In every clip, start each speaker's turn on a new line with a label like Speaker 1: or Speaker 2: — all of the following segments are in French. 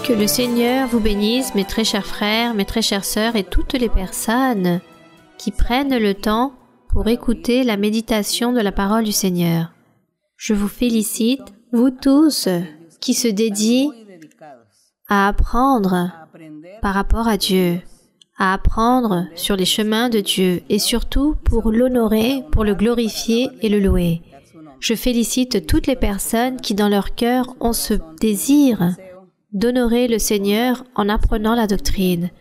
Speaker 1: Que le Seigneur vous bénisse, mes très chers frères, mes très chères sœurs et toutes les personnes qui prennent le temps pour écouter la méditation de la parole du Seigneur. Je vous félicite, vous tous qui se dédient à apprendre par rapport à Dieu, à apprendre sur les chemins de Dieu et surtout pour l'honorer, pour le glorifier et le louer. Je félicite toutes les personnes qui dans leur cœur ont ce désir d'honorer le Seigneur en apprenant la doctrine.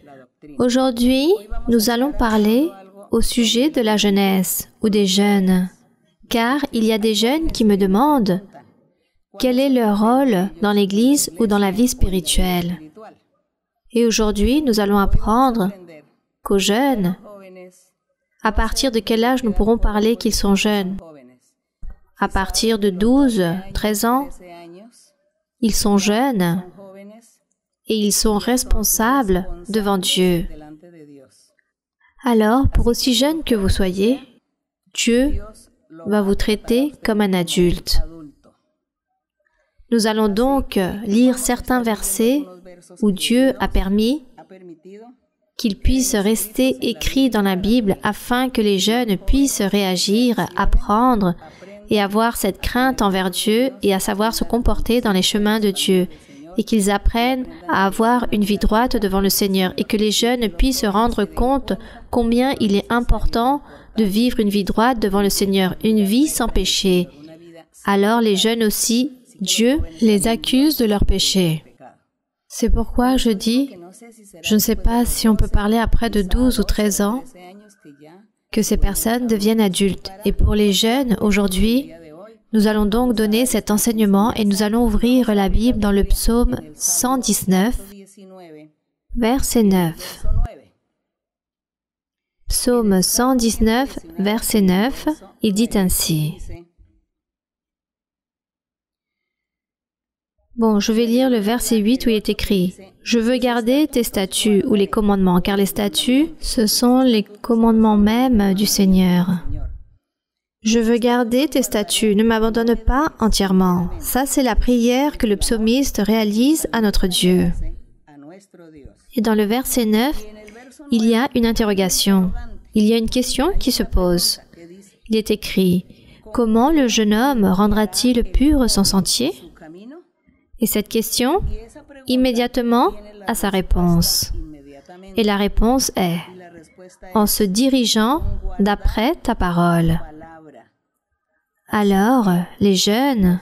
Speaker 1: Aujourd'hui, nous allons parler au sujet de la jeunesse ou des jeunes, car il y a des jeunes qui me demandent quel est leur rôle dans l'Église ou dans la vie spirituelle. Et aujourd'hui, nous allons apprendre qu'aux jeunes, à partir de quel âge nous pourrons parler qu'ils sont jeunes? À partir de 12, 13 ans, ils sont jeunes et ils sont responsables devant Dieu. Alors, pour aussi jeune que vous soyez, Dieu va vous traiter comme un adulte. Nous allons donc lire certains versets où Dieu a permis qu'ils puissent rester écrits dans la Bible afin que les jeunes puissent réagir, apprendre et avoir cette crainte envers Dieu et à savoir se comporter dans les chemins de Dieu et qu'ils apprennent à avoir une vie droite devant le Seigneur et que les jeunes puissent se rendre compte combien il est important de vivre une vie droite devant le Seigneur, une vie sans péché. Alors les jeunes aussi, Dieu les accuse de leurs péchés. C'est pourquoi je dis, je ne sais pas si on peut parler après de 12 ou 13 ans, que ces personnes deviennent adultes. Et pour les jeunes, aujourd'hui, nous allons donc donner cet enseignement et nous allons ouvrir la Bible dans le psaume 119, verset 9. Psaume 119, verset 9, il dit ainsi. Bon, je vais lire le verset 8 où il est écrit « Je veux garder tes statuts ou les commandements, car les statuts, ce sont les commandements mêmes du Seigneur. » Je veux garder tes statuts, ne m'abandonne pas entièrement. Ça, c'est la prière que le psaumiste réalise à notre Dieu. Et dans le verset 9, il y a une interrogation. Il y a une question qui se pose. Il est écrit « Comment le jeune homme rendra-t-il pur son sentier ?» Et cette question, immédiatement, a sa réponse. Et la réponse est « En se dirigeant d'après ta parole. » Alors, les jeunes,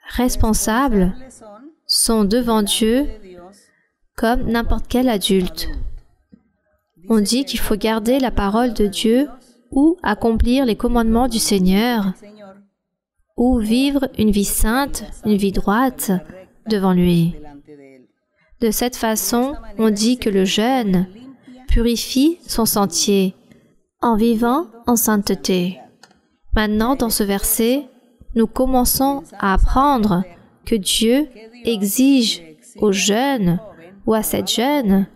Speaker 1: responsables, sont devant Dieu comme n'importe quel adulte. On dit qu'il faut garder la parole de Dieu ou accomplir les commandements du Seigneur ou vivre une vie sainte, une vie droite devant lui. De cette façon, on dit que le jeune purifie son sentier en vivant en sainteté. Maintenant, dans ce verset, nous commençons à apprendre que Dieu exige aux jeunes ou à cette jeune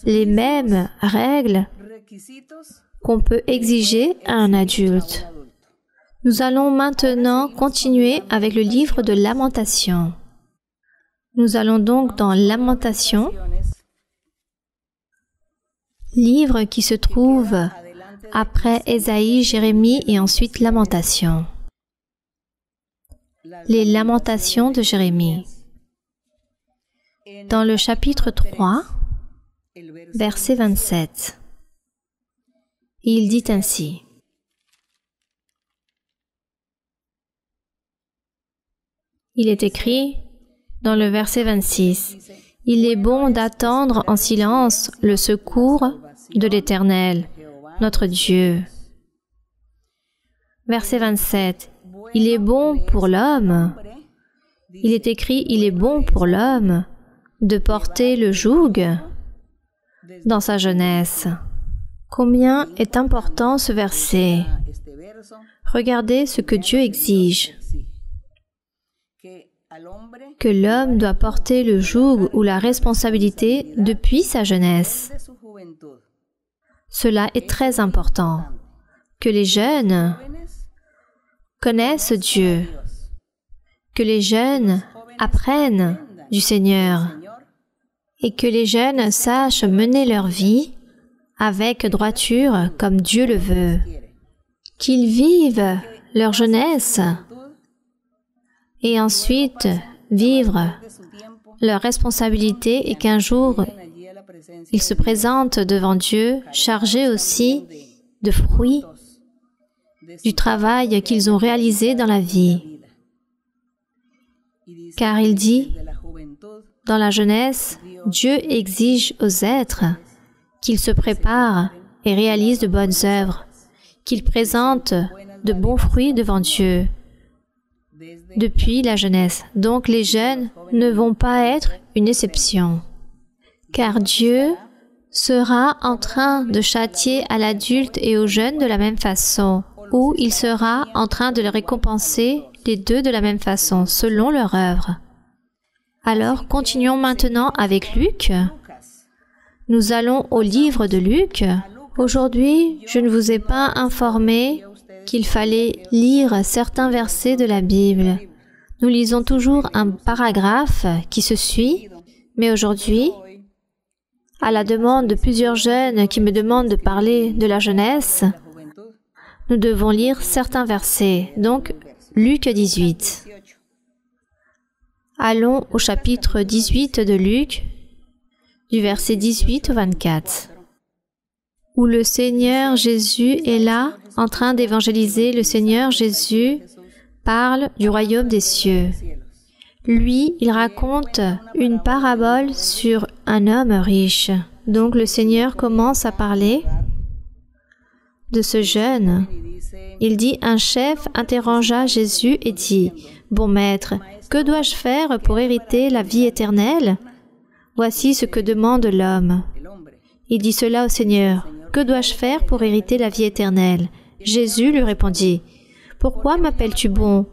Speaker 1: les mêmes règles qu'on peut exiger à un adulte. Nous allons maintenant continuer avec le livre de Lamentations. Nous allons donc dans Lamentations, livre qui se trouve après Ésaïe, Jérémie et ensuite Lamentations. Les Lamentations de Jérémie. Dans le chapitre 3, verset 27, il dit ainsi. Il est écrit dans le verset 26, « Il est bon d'attendre en silence le secours de l'Éternel, notre Dieu. » Verset 27, « Il est bon pour l'homme. » Il est écrit, « Il est bon pour l'homme de porter le joug dans sa jeunesse. » Combien est important ce verset. Regardez ce que Dieu exige. Que l'homme doit porter le joug ou la responsabilité depuis sa jeunesse. Cela est très important. Que les jeunes connaissent Dieu. Que les jeunes apprennent du Seigneur et que les jeunes sachent mener leur vie avec droiture comme Dieu le veut, qu'ils vivent leur jeunesse et ensuite vivre leur responsabilité et qu'un jour ils se présentent devant Dieu chargés aussi de fruits du travail qu'ils ont réalisé dans la vie. Car il dit, dans la jeunesse, Dieu exige aux êtres qu'ils se préparent et réalisent de bonnes œuvres, qu'ils présentent de bons fruits devant Dieu depuis la jeunesse. Donc les jeunes ne vont pas être une exception, car Dieu sera en train de châtier à l'adulte et aux jeunes de la même façon, ou il sera en train de les récompenser les deux de la même façon, selon leur œuvre. Alors, continuons maintenant avec Luc. Nous allons au livre de Luc. Aujourd'hui, je ne vous ai pas informé qu'il fallait lire certains versets de la Bible. Nous lisons toujours un paragraphe qui se suit, mais aujourd'hui, à la demande de plusieurs jeunes qui me demandent de parler de la jeunesse, nous devons lire certains versets. Donc, Luc 18. Allons au chapitre 18 de Luc, du verset 18 au 24, où le Seigneur Jésus est là, en train d'évangéliser. Le Seigneur Jésus parle du royaume des cieux. Lui, il raconte une parabole sur un homme riche. Donc le Seigneur commence à parler de ce jeune. Il dit, un chef interrogea Jésus et dit, « Bon maître, que dois-je faire pour hériter la vie éternelle? Voici ce que demande l'homme. » Il dit cela au Seigneur, « Que dois-je faire pour hériter la vie éternelle ?» Jésus lui répondit, « Pourquoi m'appelles-tu bon?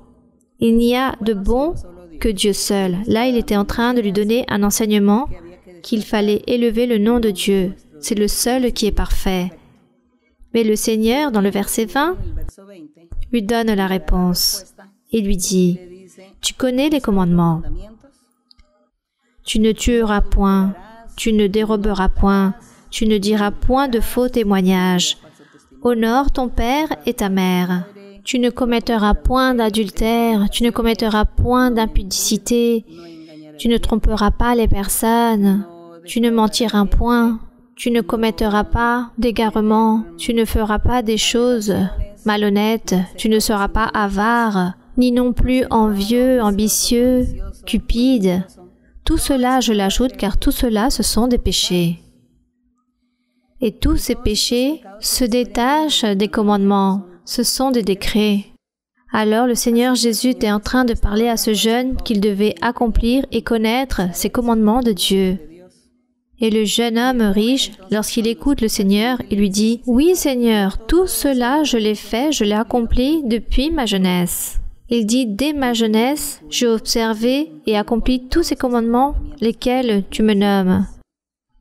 Speaker 1: Il n'y a de bon que Dieu seul. » Là, il était en train de lui donner un enseignement qu'il fallait élever le nom de Dieu. C'est le seul qui est parfait. Mais le Seigneur, dans le verset 20, lui donne la réponse. Il lui dit, « Tu connais les commandements. Tu ne tueras point, tu ne déroberas point, tu ne diras point de faux témoignages. Honore ton père et ta mère. Tu ne commettras point d'adultère, tu ne commettras point d'impudicité, tu ne tromperas pas les personnes, tu ne mentiras point, tu ne commettras pas d'égarement, tu ne feras pas des choses malhonnêtes, tu ne seras pas avare, ni non plus envieux, ambitieux, cupide. Tout cela, je l'ajoute, car tout cela, ce sont des péchés. Et tous ces péchés se détachent des commandements. Ce sont des décrets. Alors le Seigneur Jésus était en train de parler à ce jeune qu'il devait accomplir et connaître ces commandements de Dieu. Et le jeune homme riche, lorsqu'il écoute le Seigneur, il lui dit, « Oui, Seigneur, tout cela je l'ai fait, je l'ai accompli depuis ma jeunesse. » Il dit, « Dès ma jeunesse, j'ai observé et accompli tous ces commandements, lesquels tu me nommes. »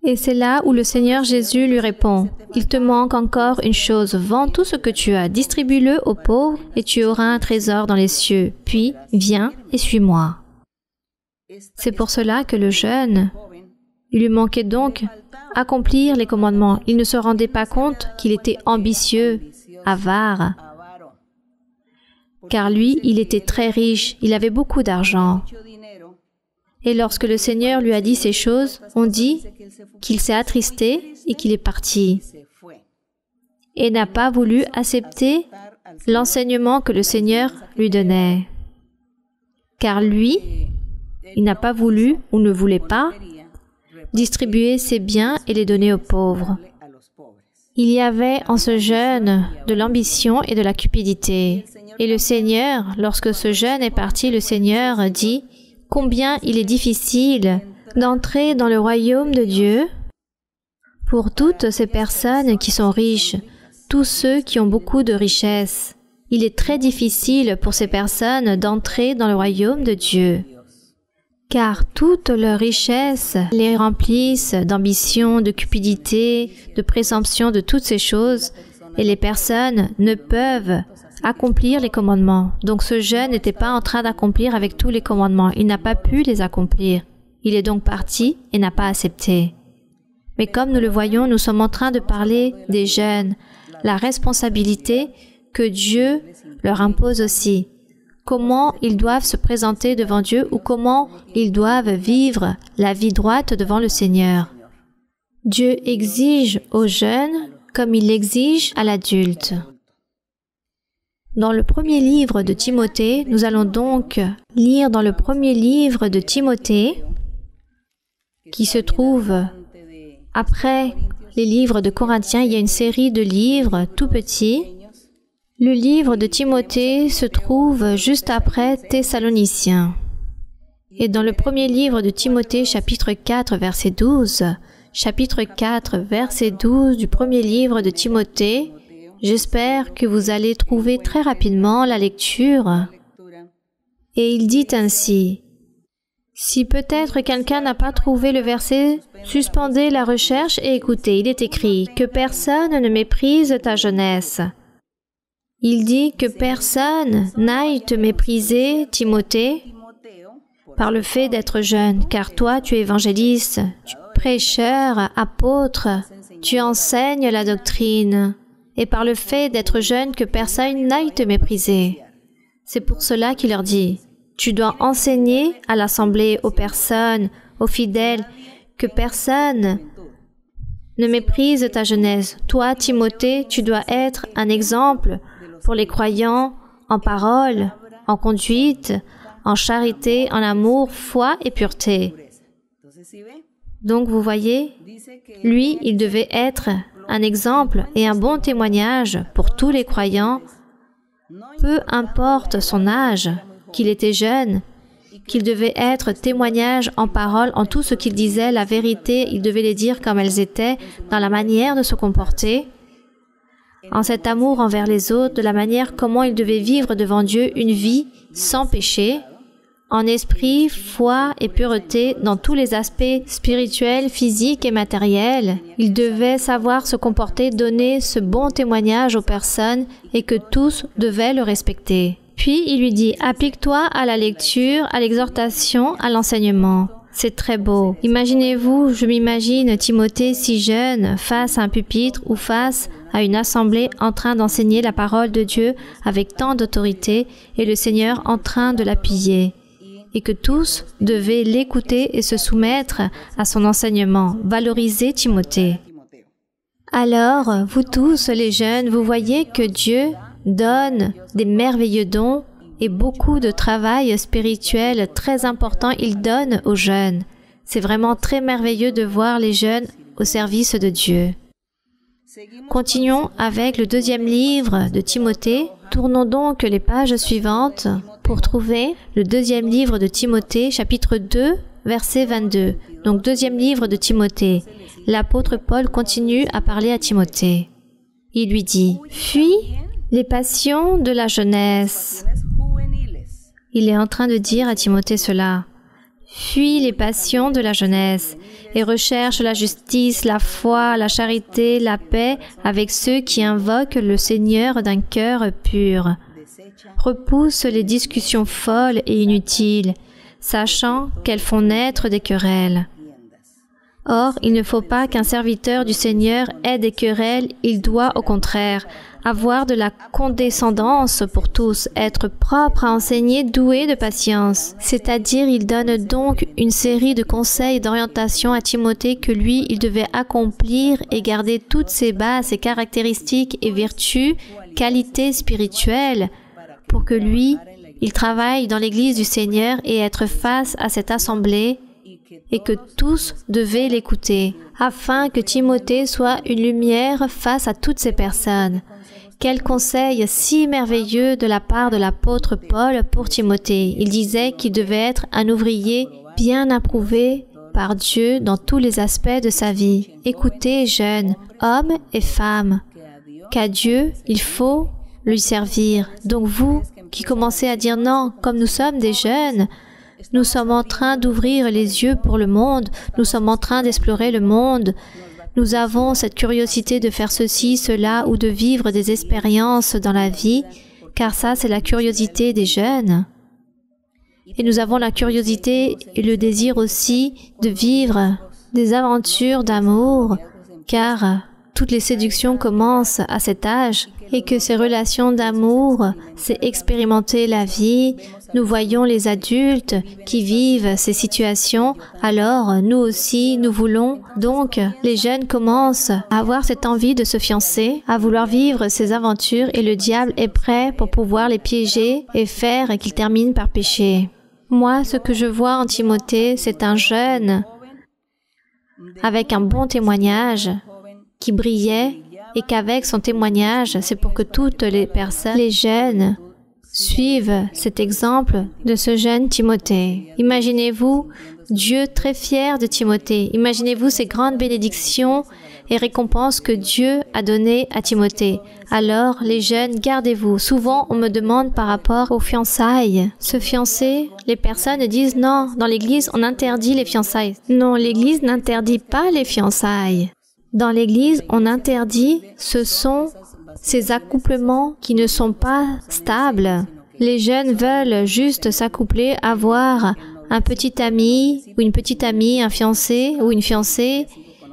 Speaker 1: Et c'est là où le Seigneur Jésus lui répond, « Il te manque encore une chose, vends tout ce que tu as, distribue-le aux pauvres, et tu auras un trésor dans les cieux. Puis, viens et suis-moi. » C'est pour cela que le jeune, il lui manquait donc accomplir les commandements. Il ne se rendait pas compte qu'il était ambitieux, avare, car lui, il était très riche, il avait beaucoup d'argent. Et lorsque le Seigneur lui a dit ces choses, on dit qu'il s'est attristé et qu'il est parti et n'a pas voulu accepter l'enseignement que le Seigneur lui donnait. Car lui, il n'a pas voulu ou ne voulait pas distribuer ses biens et les donner aux pauvres. Il y avait en ce jeune de l'ambition et de la cupidité. Et le Seigneur, lorsque ce jeune est parti, le Seigneur dit combien il est difficile d'entrer dans le royaume de Dieu pour toutes ces personnes qui sont riches, tous ceux qui ont beaucoup de richesses. Il est très difficile pour ces personnes d'entrer dans le royaume de Dieu, car toutes leurs richesses les remplissent d'ambition, de cupidité, de présomption, de toutes ces choses, et les personnes ne peuvent accomplir les commandements. Donc ce jeune n'était pas en train d'accomplir avec tous les commandements. Il n'a pas pu les accomplir. Il est donc parti et n'a pas accepté. Mais comme nous le voyons, nous sommes en train de parler des jeunes, la responsabilité que Dieu leur impose aussi. Comment ils doivent se présenter devant Dieu ou comment ils doivent vivre la vie droite devant le Seigneur. Dieu exige aux jeunes comme il l'exige à l'adulte. Dans le premier livre de Timothée, nous allons donc lire dans le premier livre de Timothée, qui se trouve après les livres de Corinthiens. Il y a une série de livres tout petits. Le livre de Timothée se trouve juste après Thessaloniciens. Et dans le premier livre de Timothée, chapitre 4, verset 12, chapitre 4, verset 12 du premier livre de Timothée, j'espère que vous allez trouver très rapidement la lecture. Et il dit ainsi, « Si peut-être quelqu'un n'a pas trouvé le verset, suspendez la recherche et écoutez. Il est écrit, « Que personne ne méprise ta jeunesse. » Il dit que personne n'aille te mépriser, Timothée, par le fait d'être jeune, car toi, tu es évangéliste, prêcheur, apôtre, tu enseignes la doctrine, et par le fait d'être jeune, que personne n'aille te mépriser. C'est pour cela qu'il leur dit, tu dois enseigner à l'assemblée, aux personnes, aux fidèles, que personne ne méprise ta jeunesse. Toi, Timothée, tu dois être un exemple pour les croyants en parole, en conduite, en charité, en amour, foi et pureté. Donc vous voyez, lui, il devait être un exemple et un bon témoignage pour tous les croyants, peu importe son âge, qu'il était jeune, qu'il devait être témoignage en parole, en tout ce qu'il disait, la vérité, il devait les dire comme elles étaient, dans la manière de se comporter, en cet amour envers les autres, de la manière comment il devait vivre devant Dieu une vie sans péché, en esprit, foi et pureté dans tous les aspects spirituels, physiques et matériels. Il devait savoir se comporter, donner ce bon témoignage aux personnes et que tous devaient le respecter. Puis il lui dit, applique-toi à la lecture, à l'exhortation, à l'enseignement. C'est très beau. Imaginez-vous, je m'imagine Timothée si jeune, face à un pupitre ou face à une assemblée en train d'enseigner la parole de Dieu avec tant d'autorité et le Seigneur en train de l'appuyer. Et que tous devaient l'écouter et se soumettre à son enseignement. Valorisez Timothée. Alors, vous tous les jeunes, vous voyez que Dieu donne des merveilleux dons et beaucoup de travail spirituel très important il donne aux jeunes. C'est vraiment très merveilleux de voir les jeunes au service de Dieu. Continuons avec le deuxième livre de Timothée. Tournons donc les pages suivantes pour trouver le deuxième livre de Timothée, chapitre 2, verset 22. Donc, deuxième livre de Timothée. L'apôtre Paul continue à parler à Timothée. Il lui dit, « Fuis les passions de la jeunesse. » Il est en train de dire à Timothée cela. « Fuis les passions de la jeunesse et recherche la justice, la foi, la charité, la paix avec ceux qui invoquent le Seigneur d'un cœur pur. Repousse les discussions folles et inutiles, sachant qu'elles font naître des querelles. Or, il ne faut pas qu'un serviteur du Seigneur ait des querelles, il doit au contraire avoir de la condescendance pour tous, être propre à enseigner, doué de patience. C'est-à-dire, il donne donc une série de conseils et d'orientation à Timothée que lui, il devait accomplir et garder toutes ses bases, ses caractéristiques et vertus, qualités spirituelles, pour que lui, il travaille dans l'Église du Seigneur et être face à cette assemblée, et que tous devaient l'écouter, afin que Timothée soit une lumière face à toutes ces personnes. Quel conseil si merveilleux de la part de l'apôtre Paul pour Timothée. Il disait qu'il devait être un ouvrier bien approuvé par Dieu dans tous les aspects de sa vie. Écoutez, jeunes, hommes et femmes, qu'à Dieu, il faut lui servir. Donc vous qui commencez à dire non, comme nous sommes des jeunes, nous sommes en train d'ouvrir les yeux pour le monde, nous sommes en train d'explorer le monde. Nous avons cette curiosité de faire ceci, cela ou de vivre des expériences dans la vie, car ça, c'est la curiosité des jeunes. et nous avons la curiosité et le désir aussi de vivre des aventures d'amour, car toutes les séductions commencent à cet âge et que ces relations d'amour, c'est expérimenter la vie. Nous voyons les adultes qui vivent ces situations, alors nous aussi, nous voulons. Donc, les jeunes commencent à avoir cette envie de se fiancer, à vouloir vivre ces aventures et le diable est prêt pour pouvoir les piéger et faire qu'ils terminent par pécher. Moi, ce que je vois en Timothée, c'est un jeune avec un bon témoignage qui brillait et qu'avec son témoignage, c'est pour que toutes les personnes, les jeunes, suivent cet exemple de ce jeune Timothée. Imaginez-vous Dieu très fier de Timothée. Imaginez-vous ces grandes bénédictions et récompenses que Dieu a données à Timothée. Alors, les jeunes, gardez-vous. Souvent, on me demande par rapport aux fiançailles. Se fiancer, les personnes disent non, dans l'Église, on interdit les fiançailles. Non, l'Église n'interdit pas les fiançailles. Dans l'Église, on interdit, ce sont ces accouplements qui ne sont pas stables. Les jeunes veulent juste s'accoupler, avoir un petit ami ou une petite amie, un fiancé ou une fiancée,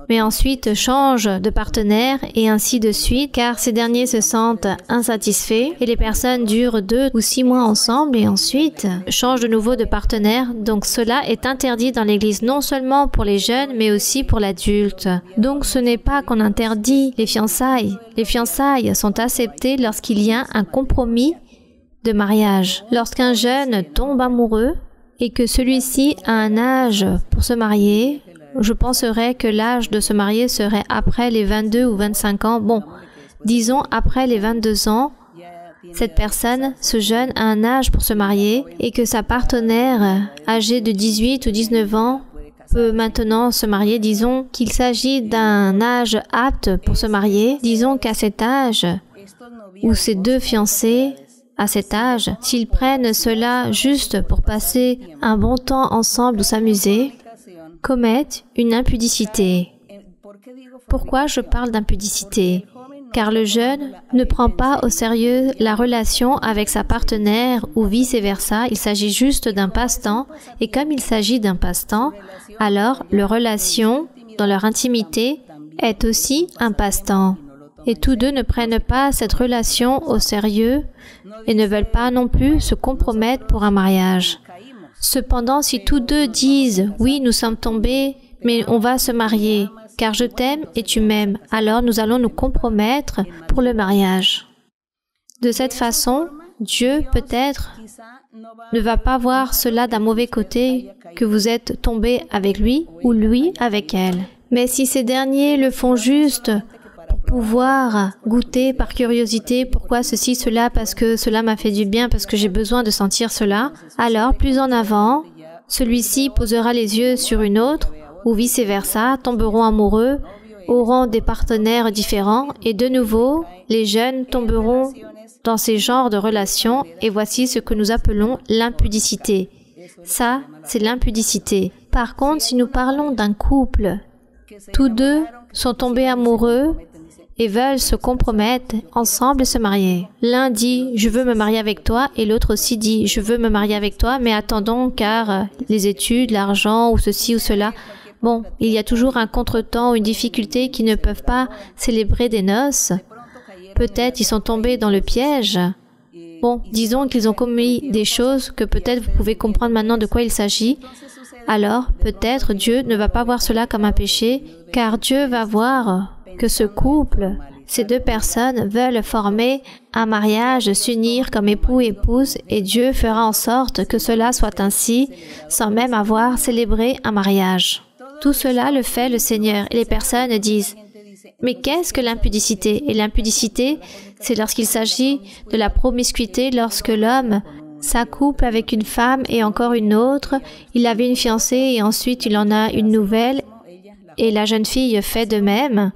Speaker 1: mais ensuite changent de partenaire et ainsi de suite, car ces derniers se sentent insatisfaits et les personnes durent 2 ou 6 mois ensemble et ensuite changent de nouveau de partenaire. Donc cela est interdit dans l'Église, non seulement pour les jeunes, mais aussi pour l'adulte. Donc ce n'est pas qu'on interdit les fiançailles. Les fiançailles sont acceptées lorsqu'il y a un compromis de mariage. Lorsqu'un jeune tombe amoureux et que celui-ci a un âge pour se marier, je penserais que l'âge de se marier serait après les 22 ou 25 ans. Bon, disons après les 22 ans, cette personne, ce jeune, a un âge pour se marier et que sa partenaire, âgée de 18 ou 19 ans, peut maintenant se marier. Disons qu'il s'agit d'un âge apte pour se marier. Disons qu'à cet âge, où ces deux fiancés, à cet âge, s'ils prennent cela juste pour passer un bon temps ensemble ou s'amuser, commettent une impudicité. Pourquoi je parle d'impudicité? Car le jeune ne prend pas au sérieux la relation avec sa partenaire ou vice-versa, il s'agit juste d'un passe-temps, et comme il s'agit d'un passe-temps, alors leur relation, dans leur intimité, est aussi un passe-temps. Et tous deux ne prennent pas cette relation au sérieux et ne veulent pas non plus se compromettre pour un mariage. Cependant, si tous deux disent « Oui, nous sommes tombés, mais on va se marier, car je t'aime et tu m'aimes, alors nous allons nous compromettre pour le mariage. » De cette façon, Dieu, peut-être, ne va pas voir cela d'un mauvais côté, que vous êtes tombés avec lui ou lui avec elle. Mais si ces derniers le font juste pour pouvoir goûter par curiosité pourquoi ceci, cela, parce que cela m'a fait du bien, parce que j'ai besoin de sentir cela, alors plus en avant, celui-ci posera les yeux sur une autre, ou vice-versa, tomberont amoureux, auront des partenaires différents, et de nouveau, les jeunes tomberont dans ces genres de relations, et voici ce que nous appelons l'impudicité. Ça, c'est l'impudicité. Par contre, si nous parlons d'un couple, tous deux sont tombés amoureux et veulent se compromettre ensemble et se marier. L'un dit « je veux me marier avec toi » et l'autre aussi dit « je veux me marier avec toi, mais attendons car les études, l'argent ou ceci ou cela ». Bon, il y a toujours un contretemps ou une difficulté qui ne peuvent pas célébrer des noces. Peut-être ils sont tombés dans le piège. Bon, disons qu'ils ont commis des choses que peut-être vous pouvez comprendre maintenant de quoi il s'agit. Alors, peut-être Dieu ne va pas voir cela comme un péché, car Dieu va voir que ce couple, ces deux personnes veulent former un mariage, s'unir comme époux et épouse, et Dieu fera en sorte que cela soit ainsi, sans même avoir célébré un mariage. Tout cela le fait le Seigneur, et les personnes disent « Mais qu'est-ce que l'impudicité ?» Et l'impudicité, c'est lorsqu'il s'agit de la promiscuité, lorsque l'homme s'accouple avec une femme et encore une autre, il avait une fiancée et ensuite il en a une nouvelle, et la jeune fille fait de même.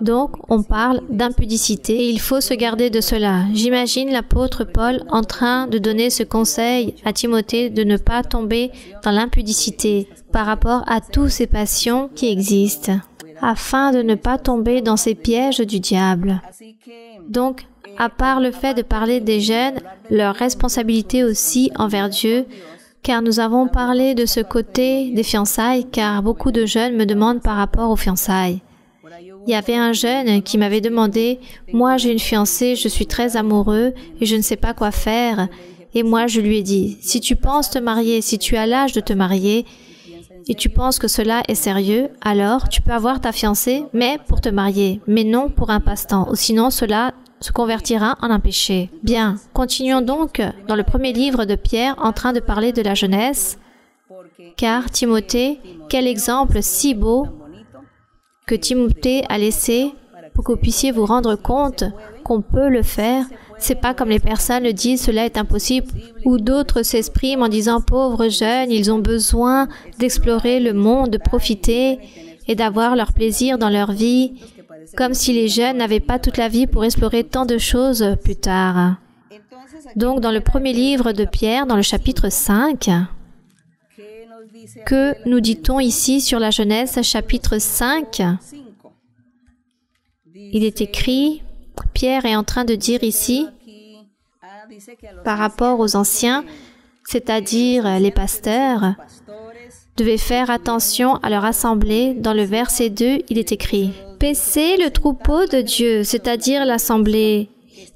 Speaker 1: Donc, on parle d'impudicité et il faut se garder de cela. J'imagine l'apôtre Paul en train de donner ce conseil à Timothée de ne pas tomber dans l'impudicité par rapport à tous ces passions qui existent, afin de ne pas tomber dans ces pièges du diable. Donc, à part le fait de parler des jeunes, leur responsabilité aussi envers Dieu, car nous avons parlé de ce côté des fiançailles, car beaucoup de jeunes me demandent par rapport aux fiançailles. Il y avait un jeune qui m'avait demandé, « Moi, j'ai une fiancée, je suis très amoureux et je ne sais pas quoi faire. » Et moi, je lui ai dit, « Si tu penses te marier, si tu as l'âge de te marier, et tu penses que cela est sérieux, alors tu peux avoir ta fiancée, mais pour te marier, mais non pour un passe-temps, ou sinon cela se convertira en un péché. » Bien, continuons donc dans le premier livre de Pierre en train de parler de la jeunesse, car Timothée, quel exemple si beau que Timothée a laissé pour que vous puissiez vous rendre compte qu'on peut le faire. C'est pas comme les personnes le disent, cela est impossible, ou d'autres s'expriment en disant, pauvres jeunes, ils ont besoin d'explorer le monde, de profiter et d'avoir leur plaisir dans leur vie, comme si les jeunes n'avaient pas toute la vie pour explorer tant de choses plus tard. Donc, dans le premier livre de Pierre, dans le chapitre 5, que nous dit-on ici sur la jeunesse, chapitre 5? Il est écrit, Pierre est en train de dire ici, par rapport aux anciens, c'est-à-dire les pasteurs, devaient faire attention à leur assemblée. Dans le verset 2, il est écrit, « Paissez le troupeau de Dieu, c'est-à-dire l'assemblée,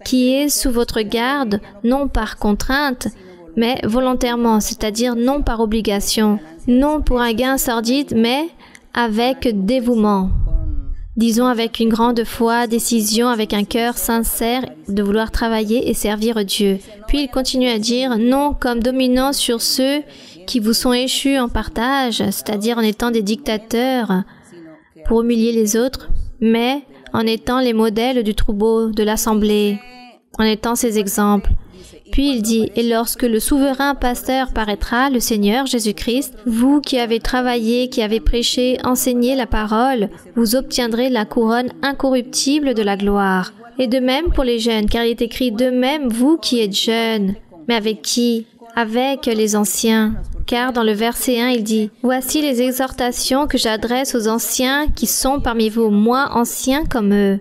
Speaker 1: qui est sous votre garde, non par contrainte, mais volontairement, c'est-à-dire non par obligation, non pour un gain sordide, mais avec dévouement. » Disons avec une grande foi, décision, avec un cœur sincère de vouloir travailler et servir Dieu. Puis il continue à dire, non comme dominant sur ceux qui vous sont échus en partage, c'est-à-dire en étant des dictateurs pour humilier les autres, mais en étant les modèles du troupeau de l'assemblée, en étant ces exemples. Puis il dit, « Et lorsque le souverain pasteur paraîtra, le Seigneur Jésus-Christ, vous qui avez travaillé, qui avez prêché, enseigné la parole, vous obtiendrez la couronne incorruptible de la gloire. Et de même pour les jeunes, car il est écrit, de même vous qui êtes jeunes. Mais avec qui? Avec les anciens. Car dans le verset 1, il dit, « Voici les exhortations que j'adresse aux anciens qui sont parmi vous, moi anciens comme eux.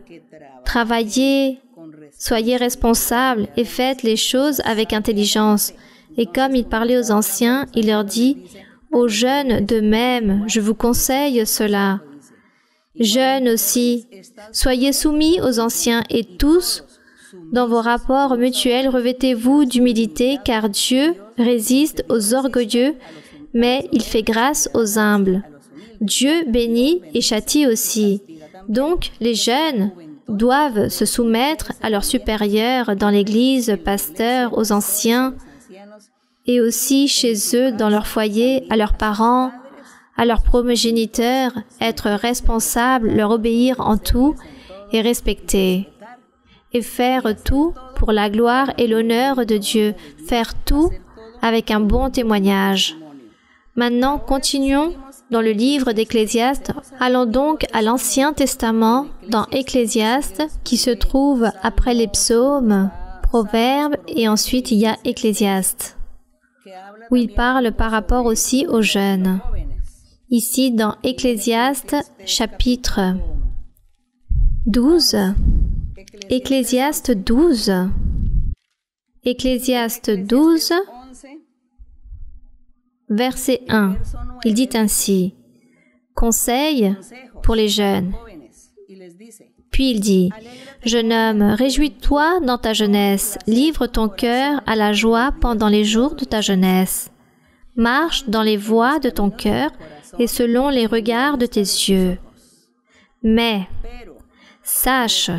Speaker 1: Travaillez, soyez responsables et faites les choses avec intelligence. » Et comme il parlait aux anciens, il leur dit, « Aux jeunes de même, je vous conseille cela. Jeunes aussi, soyez soumis aux anciens et tous, dans vos rapports mutuels, revêtez-vous d'humilité, car Dieu résiste aux orgueilleux, mais il fait grâce aux humbles. Dieu bénit et châtie aussi. » Donc, les jeunes doivent se soumettre à leurs supérieurs dans l'Église, pasteurs, aux anciens, et aussi chez eux, dans leur foyer, à leurs parents, à leurs progéniteurs, être responsables, leur obéir en tout et respecter. Et faire tout pour la gloire et l'honneur de Dieu, faire tout avec un bon témoignage. Maintenant, continuons dans le livre d'Ecclésiaste. Allons donc à l'Ancien Testament, dans Ecclésiaste, qui se trouve après les psaumes, Proverbes, et ensuite il y a Ecclésiaste, où il parle par rapport aussi aux jeunes. Ici, dans Ecclésiaste, chapitre 12, Ecclésiaste 12, Ecclésiaste 12, verset 1, il dit ainsi, « Conseil pour les jeunes. » Puis il dit, « Jeune homme, réjouis-toi dans ta jeunesse, livre ton cœur à la joie pendant les jours de ta jeunesse. Marche dans les voies de ton cœur et selon les regards de tes yeux. Mais, sache,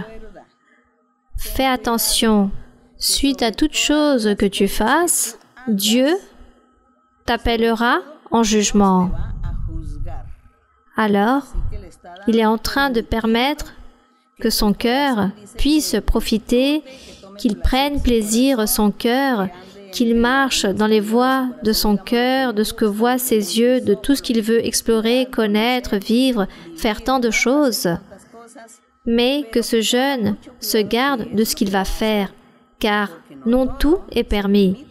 Speaker 1: fais attention, suite à toute chose que tu fasses, Dieu t'appellera en jugement. » Alors, il est en train de permettre que son cœur puisse profiter, qu'il prenne plaisir son cœur, qu'il marche dans les voies de son cœur, de ce que voient ses yeux, de tout ce qu'il veut explorer, connaître, vivre, faire tant de choses, mais que ce jeune se garde de ce qu'il va faire, car non tout est permis.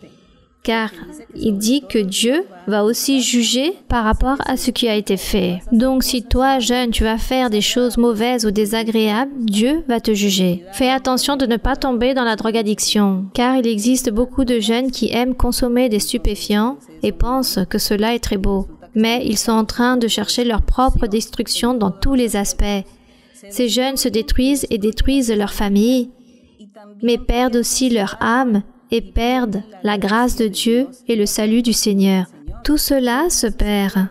Speaker 1: car il dit que Dieu va aussi juger par rapport à ce qui a été fait. Donc si toi, jeune, tu vas faire des choses mauvaises ou désagréables, Dieu va te juger. Fais attention de ne pas tomber dans la drogue-addiction, car il existe beaucoup de jeunes qui aiment consommer des stupéfiants et pensent que cela est très beau. Mais ils sont en train de chercher leur propre destruction dans tous les aspects. Ces jeunes se détruisent et détruisent leur famille, mais perdent aussi leur âme et perdent la grâce de Dieu et le salut du Seigneur. Tout cela se perd.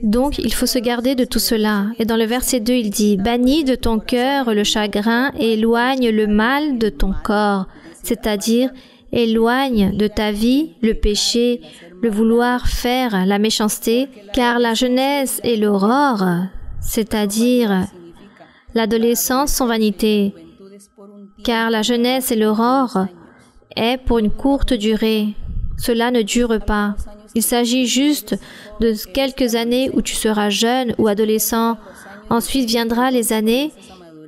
Speaker 1: Donc, il faut se garder de tout cela. Et dans le verset 2, il dit « Bannis de ton cœur le chagrin et éloigne le mal de ton corps. » C'est-à-dire, éloigne de ta vie le péché, le vouloir faire la méchanceté, car la jeunesse et l'aurore, c'est-à-dire l'adolescence sans vanité, car la jeunesse et l'aurore est pour une courte durée. Cela ne dure pas. Il s'agit juste de quelques années où tu seras jeune ou adolescent. Ensuite viendra les années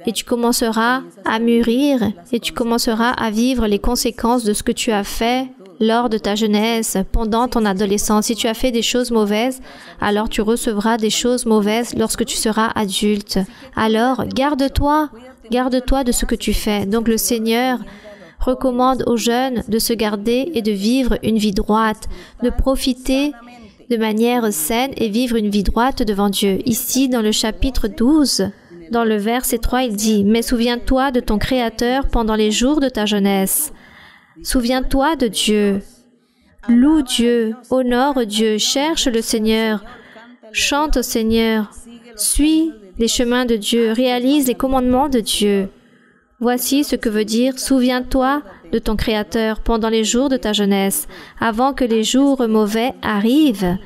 Speaker 1: et tu commenceras à mûrir et tu commenceras à vivre les conséquences de ce que tu as fait lors de ta jeunesse, pendant ton adolescence. Si tu as fait des choses mauvaises, alors tu recevras des choses mauvaises lorsque tu seras adulte. Alors, garde-toi de ce que tu fais. Donc le Seigneur recommande aux jeunes de se garder et de vivre une vie droite, de profiter de manière saine et vivre une vie droite devant Dieu. Ici, dans le chapitre 12, dans le verset 3, il dit « Mais souviens-toi de ton Créateur pendant les jours de ta jeunesse. Souviens-toi de Dieu. Loue Dieu, honore Dieu, cherche le Seigneur, chante au Seigneur, suis les chemins de Dieu, réalise les commandements de Dieu. » Voici ce que veut dire « Souviens-toi de ton Créateur pendant les jours de ta jeunesse, avant que les jours mauvais arrivent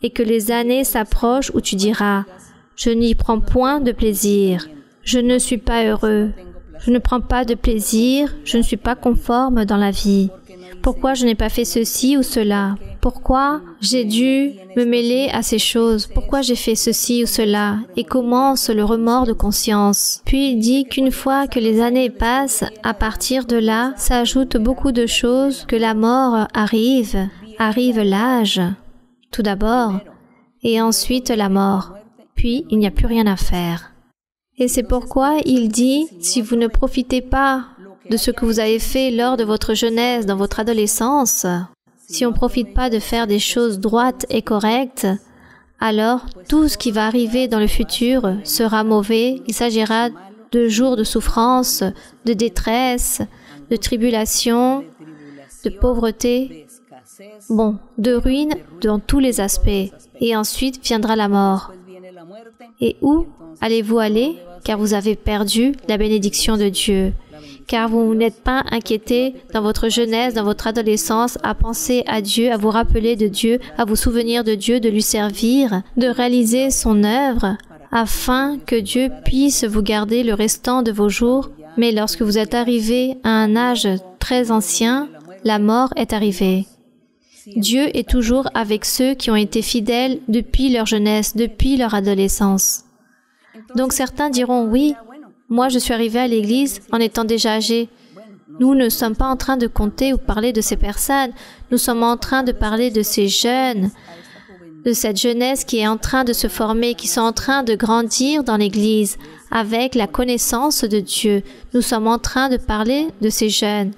Speaker 1: et que les années s'approchent où tu diras « Je n'y prends point de plaisir, je ne suis pas heureux, je ne prends pas de plaisir, je ne suis pas conforme dans la vie. Pourquoi je n'ai pas fait ceci ou cela? Pourquoi j'ai dû me mêler à ces choses? Pourquoi j'ai fait ceci ou cela? » Et commence le remords de conscience. Puis il dit qu'une fois que les années passent, à partir de là, s'ajoutent beaucoup de choses, que la mort arrive l'âge, tout d'abord, et ensuite la mort. Puis il n'y a plus rien à faire. Et c'est pourquoi il dit, si vous ne profitez pas de ce que vous avez fait lors de votre jeunesse, dans votre adolescence, si on ne profite pas de faire des choses droites et correctes, alors tout ce qui va arriver dans le futur sera mauvais. Il s'agira de jours de souffrance, de détresse, de tribulation, de pauvreté, de ruine dans tous les aspects. Et ensuite viendra la mort. Et où allez-vous aller? Car vous avez perdu la bénédiction de Dieu. Car vous n'êtes pas inquiété dans votre jeunesse, dans votre adolescence, à penser à Dieu, à vous rappeler de Dieu, à vous souvenir de Dieu, de lui servir, de réaliser son œuvre, afin que Dieu puisse vous garder le restant de vos jours. Mais lorsque vous êtes arrivé à un âge très ancien, la mort est arrivée. Dieu est toujours avec ceux qui ont été fidèles depuis leur jeunesse, depuis leur adolescence. Donc certains diront, oui, moi je suis arrivé à l'église en étant déjà âgé. Nous ne sommes pas en train de compter ou parler de ces personnes, nous sommes en train de parler de ces jeunes, de cette jeunesse qui est en train de se former, qui sont en train de grandir dans l'église avec la connaissance de Dieu. Nous sommes en train de parler de ces jeunes.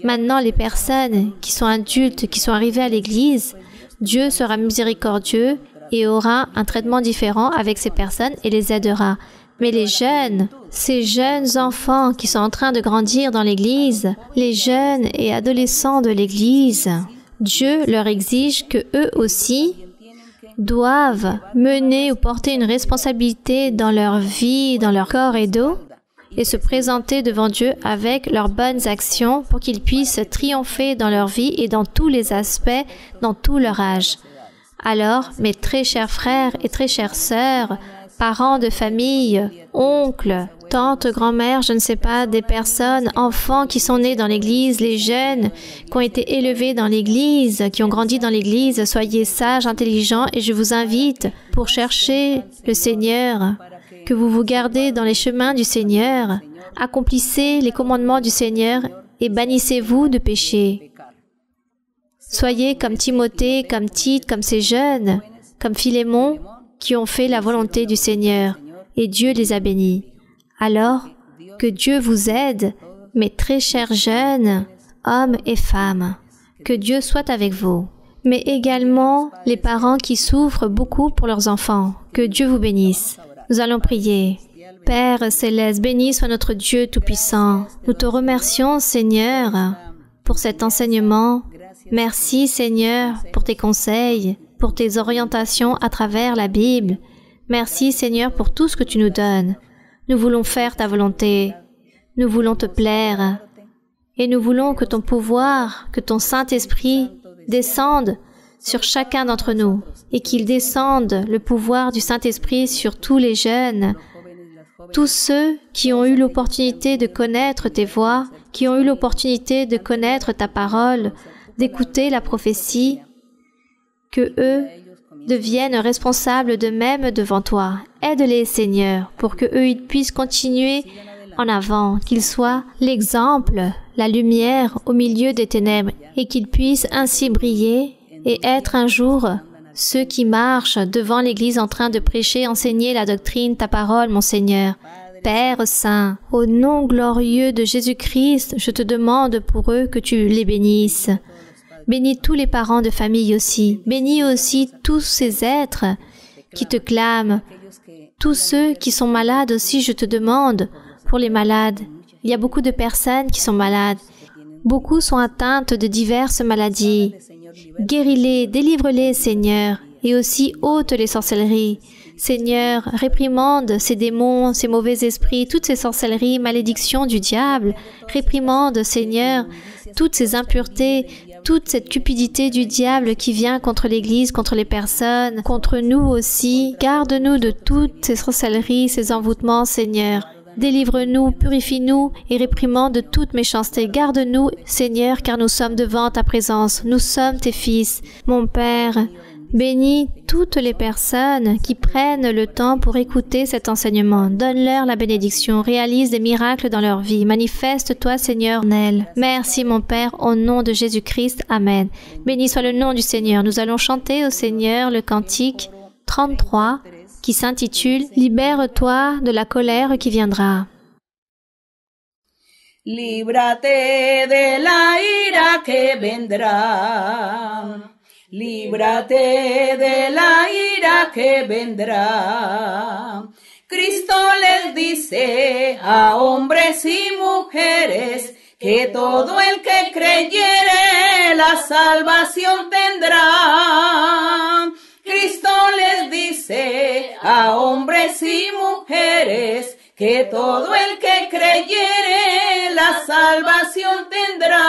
Speaker 1: Maintenant, les personnes qui sont adultes, qui sont arrivées à l'église, Dieu sera miséricordieux et aura un traitement différent avec ces personnes et les aidera. Mais les jeunes, ces jeunes enfants qui sont en train de grandir dans l'église, les jeunes et adolescents de l'église, Dieu leur exige que eux aussi doivent mener ou porter une responsabilité dans leur vie, dans leur corps et dos, et se présenter devant Dieu avec leurs bonnes actions pour qu'ils puissent triompher dans leur vie et dans tous les aspects, dans tout leur âge. Alors, mes très chers frères et très chères sœurs, parents de famille, oncles, tantes, grand-mères, je ne sais pas, des personnes, enfants qui sont nés dans l'Église, les jeunes qui ont été élevés dans l'Église, qui ont grandi dans l'Église, soyez sages, intelligents et je vous invite pour chercher le Seigneur, que vous vous gardez dans les chemins du Seigneur, accomplissez les commandements du Seigneur et bannissez-vous de péché. Soyez comme Timothée, comme Tite, comme ces jeunes, comme Philémon, qui ont fait la volonté du Seigneur, et Dieu les a bénis. Alors, que Dieu vous aide, mes très chers jeunes, hommes et femmes. Que Dieu soit avec vous. Mais également les parents qui souffrent beaucoup pour leurs enfants. Que Dieu vous bénisse. Nous allons prier. Père céleste, béni soit notre Dieu Tout-Puissant. Nous te remercions, Seigneur, pour cet enseignement. Merci, Seigneur, pour tes conseils, pour tes orientations à travers la Bible. Merci, Seigneur, pour tout ce que tu nous donnes. Nous voulons faire ta volonté. Nous voulons te plaire. Et nous voulons que ton pouvoir, que ton Saint-Esprit descende sur chacun d'entre nous et qu'il descende le pouvoir du Saint-Esprit sur tous les jeunes, tous ceux qui ont eu l'opportunité de connaître tes voix, qui ont eu l'opportunité de connaître ta parole, d'écouter la prophétie, que eux deviennent responsables d'eux-mêmes devant toi. Aide-les, Seigneur, pour que eux ils puissent continuer en avant, qu'ils soient l'exemple, la lumière au milieu des ténèbres, et qu'ils puissent ainsi briller et être un jour ceux qui marchent devant l'Église en train de prêcher, enseigner la doctrine, ta parole, mon Seigneur. Père Saint, au nom glorieux de Jésus-Christ, je te demande pour eux que tu les bénisses. Bénis tous les parents de famille aussi. Bénis aussi tous ces êtres qui te clament. Tous ceux qui sont malades aussi, je te demande pour les malades. Il y a beaucoup de personnes qui sont malades. Beaucoup sont atteintes de diverses maladies. Guéris-les, délivre-les, Seigneur, et aussi ôte les sorcelleries. Seigneur, réprimande ces démons, ces mauvais esprits, toutes ces sorcelleries, malédictions du diable. Réprimande, Seigneur, toutes ces impuretés, toute cette cupidité du diable qui vient contre l'Église, contre les personnes, contre nous aussi. Garde-nous de toutes ces sorcelleries, ces envoûtements, Seigneur. Délivre-nous, purifie-nous et réprimande de toute méchanceté. Garde-nous, Seigneur, car nous sommes devant ta présence. Nous sommes tes fils. Mon Père, bénis toutes les personnes qui prennent le temps pour écouter cet enseignement. Donne-leur la bénédiction. Réalise des miracles dans leur vie. Manifeste-toi, Seigneur, en elles. Merci, mon Père, au nom de Jésus-Christ. Amen. Béni soit le nom du Seigneur. Nous allons chanter au Seigneur le cantique 33 qui s'intitule « Libère-toi de la colère qui viendra ».
Speaker 2: Líbrate de la ira que vendrá. Líbrate de la ira que vendrá. Cristo les dice a hombres y mujeres que todo el que creyere la salvación tendrá. Cristo les dice a hombres y mujeres que todo el que creyere la salvación tendrá.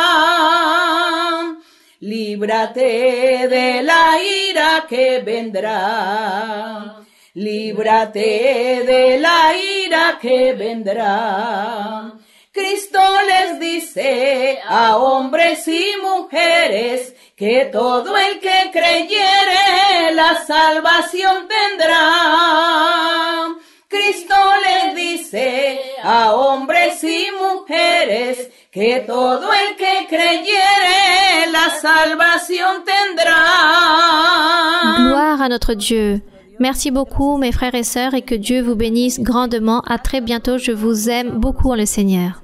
Speaker 2: Líbrate de la ira que vendrá. Líbrate de la ira que vendrá. Cristo les dice a hombres y mujeres que todo el que creyere la salvación tendrá. Cristo les dice a hombres y mujeres que todo el que creyere la salvación tendrá.
Speaker 1: Gloire à notre Dieu. Merci beaucoup mes frères et sœurs et que Dieu vous bénisse grandement. À très bientôt. Je vous aime beaucoup en le Seigneur.